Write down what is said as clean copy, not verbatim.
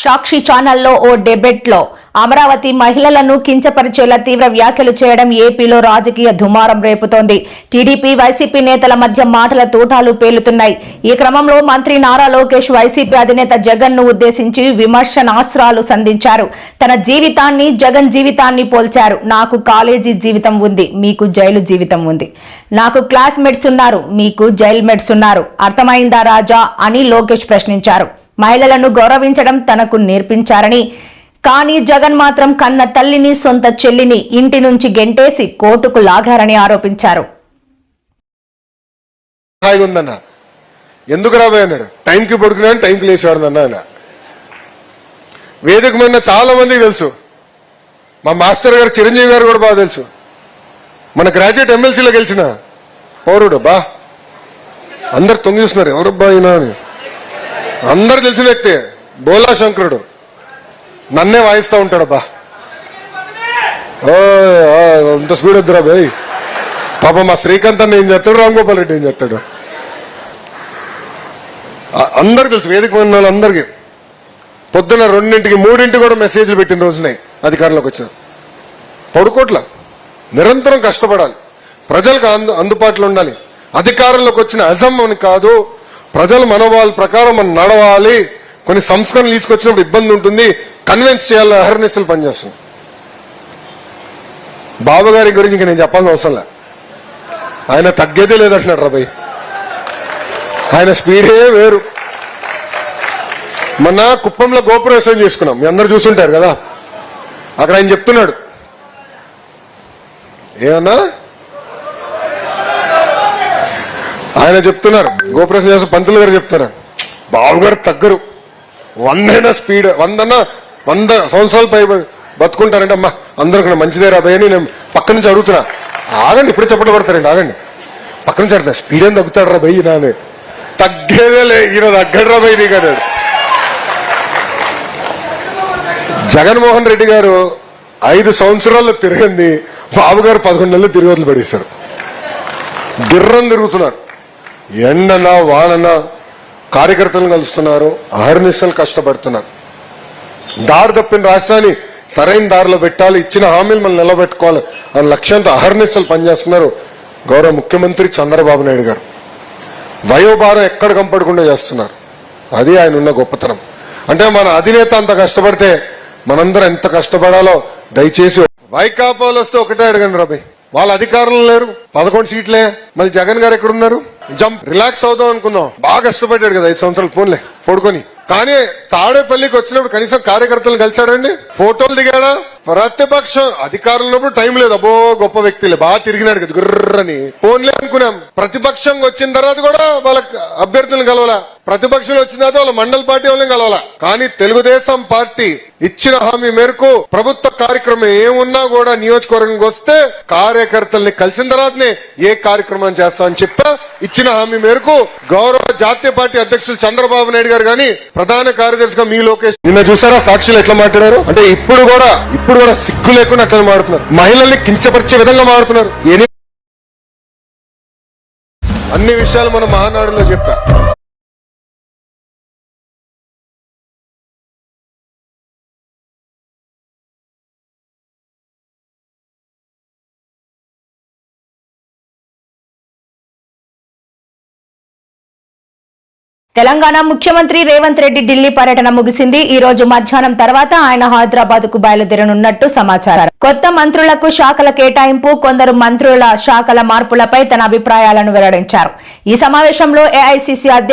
సాక్షి ఛానల్లో ఓ డిబేట్లో అమరావతి మహిళలను కించపరిచేలా తీవ్ర వ్యాఖ్యలు చేయడం ఏపీలో రాజకీయ దుమారం రేపుతోంది. టీడీపీ వైసీపీ నేతల మధ్య మాటల తూటాలు పేలుతున్నాయి. ఈ క్రమంలో మంత్రి నారా లోకేష్ వైసీపీ అధినేత జగన్ ను ఉద్దేశించి విమర్శనాస్త్రాలు సంధించారు. తన జీవితాన్ని జగన్ జీవితాన్ని పోల్చారు. నాకు కాలేజీ జీవితం ఉంది, మీకు జైలు జీవితం ఉంది. నాకు క్లాస్మేట్స్ ఉన్నారు, మీకు జైల్ మేట్స్ ఉన్నారు. అర్థమైందా రాజా అని లోకేష్ ప్రశ్నించారు. మహిళలను గౌరవించడం తనకు నేర్పించారని, కానీ జగన్ మాత్రం కన్న తల్లిని సొంత చెల్లిని ఇంటి నుంచి గెంటేసి కోర్టుకు లాగారని ఆరోపించారు. ఎందుకు రాబోయే అన్నాడు, టైంకి పడుకున్నాడు, టైంకి లేచేవాడు అన్న. వేదిక మీద చాలా మందికి తెలుసు, మా మాస్టర్ గారు చిరంజీవి గారు కూడా బాగా తెలుసు. మన గ్రాడ్యుయేట్ ఎమ్మెల్సీలో గెలిచిన పౌరుడు బా, అందరు తొంగి చూస్తున్నారు ఎవరు బాయినా అని. అందరు తెలిసిన వ్యక్తే, బోలా శంకరుడు నన్నే వాయిస్తా ఉంటాడు బా. అంత స్పీడ్ వద్దురా బాయ్. పాప మా శ్రీకాంత్ అన్న ఏం చేస్తాడు, రామ్ గోపాల్ రెడ్డి ఏం చేస్తాడు, అందరికి తెలుసు. వేదిక ఉన్న వాళ్ళందరికీ పొద్దున్న 2ంటికి 3ంటికి కూడా మెసేజ్లు పెట్టిన రోజున్నాయి. అధికారంలోకి వచ్చిన పడుకోట్ల నిరంతరం కష్టపడాలి, ప్రజలకు అందుబాటులో ఉండాలి. అధికారంలోకి వచ్చిన అజం అని కాదు, ప్రజల మనోభావాల ప్రకారం మనం నడవాలి. కొన్ని సంస్కరణలు తీసుకొచ్చినప్పుడు ఇబ్బంది ఉంటుంది, కన్విన్స్ చేయాలి, అహర్నిశలు పనిచేస్తుంది. బాబు గారి గురించి ఇంక నేను చెప్పాల్సిన అవసరం లే, ఆయన తగ్గేదే లేదంటున్నాడు రాబాయ్. ఆయన స్పీడే వేరు. మొన్న కుప్పంలో గోపురవేశం చేసుకున్నాం, మీ అందరు చూస్తుంటారు కదా. అక్కడ ఆయన చెప్తున్నాడు ఏమన్నా, ఆయన చెప్తున్నారు గోప్రవేశం చేసిన పంతులు గారు చెప్తున్నారు, బాబు గారు తగ్గరు, 100 స్పీడ్, 100 సంవత్సరాలు పై బతుకుంటారంటే అమ్మా అందరూ మంచిదే రాబాయ్ అని నేను పక్క నుంచి అడుగుతున్నా. ఆగండి, ఇప్పుడు చెప్పడం పడతారండి, ఆగండి. పక్క నుంచి అడుగుతున్నా, స్పీడ్ ఏం తగ్గుతాడు రాబాయ్ నానే, తగ్గేదే లే, ఈయన తగ్గడు రాబాయ్ నీకు అన్నాడు. జగన్మోహన్ రెడ్డి గారు 5 సంవత్సరాల్లో తిరిగింది, బాబు గారు 11 నెలలు తిరిగి వదిలి పడేశారు. గిర్రం తిరుగుతున్నారు, ఎండనా వాననా కార్యకర్తలను కలుస్తున్నారు, అహర్నిశలు కష్టపడుతున్నారు. దారి తప్పిన రాష్ట్రాన్ని సరైన దారిలో పెట్టాలి, ఇచ్చిన హామీలు మనం నిలబెట్టుకోవాలి అనే లక్ష్యంతో అహర్నిశలు పనిచేస్తున్నారు గౌరవ ముఖ్యమంత్రి చంద్రబాబు నాయుడు గారు. వయోభారం ఎక్కడ కంపడకుండా చేస్తున్నారు, అది ఆయన ఉన్న గొప్పతనం. అంటే మన అధినేత అంత కష్టపడితే మనందరం ఎంత కష్టపడాలో దయచేసి. వైకాపాలు వస్తే ఒకటే అడగండి రాబాయ్, వాళ్ళ అధికారంలో లేరు, 11 సీట్లే. మళ్ళీ జగన్ గారు ఎక్కడున్నారు? జంప్ రిలాక్స్ అవుదాం అనుకుందాం, బాగా కష్టపడ్డాడు కదా 5 సంవత్సరాలు ఫోన్లే పడుకొని. కానీ తాడేపల్లికి వచ్చినప్పుడు కనీసం కార్యకర్తలను కలిశాడండి, ఫోటోలు దిగాడా? ప్రతిపక్షం అధికారంలో ఉన్నప్పుడు టైం లేదు, అబ్బో గొప్ప వ్యక్తిలే, బాగా తిరిగినాడు కదా గుర్రని, ఫోన్లే అనుకున్నాం. ప్రతిపక్షం వచ్చిన తర్వాత కూడా వాళ్ళ అభ్యర్థులను కలవాలా, ప్రతిపక్షం వచ్చిన తర్వాత వాళ్ళ మండల పార్టీ వాళ్ళని కలవాలా. కానీ తెలుగుదేశం పార్టీ ఇచ్చిన హామీ మేరకు ప్రభుత్వ కార్యక్రమం ఏమున్నా కూడా నియోజకవర్గంకి వస్తే కార్యకర్తల్ని కలిసిన తర్వాతనే ఏ కార్యక్రమం చేస్తామని చెప్పా. ఇచ్చిన హామీ మేరకు గౌరవ జాతీయ పార్టీ అధ్యక్షులు చంద్రబాబు నాయుడు గారు గాని, ప్రధాన కార్యదర్శిగా మీ లోకేష్ నిన్న చూసారా సాక్షులు ఎట్లా మాట్లాడారు అంటే, ఇప్పుడు కూడా సిగ్గు లేకుండా అట్లా మాడుతున్నారు, మహిళల్ని కించపరిచే విధంగా మాడుతున్నారు. అన్ని విషయాలు మనం మహానాడులో చెప్పా. తెలంగాణ ముఖ్యమంత్రి రేవంత్ రెడ్డి ఢిల్లీ పర్యటన ముగిసింది. ఈ రోజు మధ్యాహ్నం తర్వాత ఆయన హైదరాబాద్ కు బయలుదేరనున్నట్టు సమాచారం. కొత్త మంత్రులకు శాఖల కేటాయింపు, కొందరు మంత్రుల శాఖల మార్పులపై తన అభిప్రాయాలను వెల్లడించారు. ఈ సమావేశంలో ఏఐసీసీ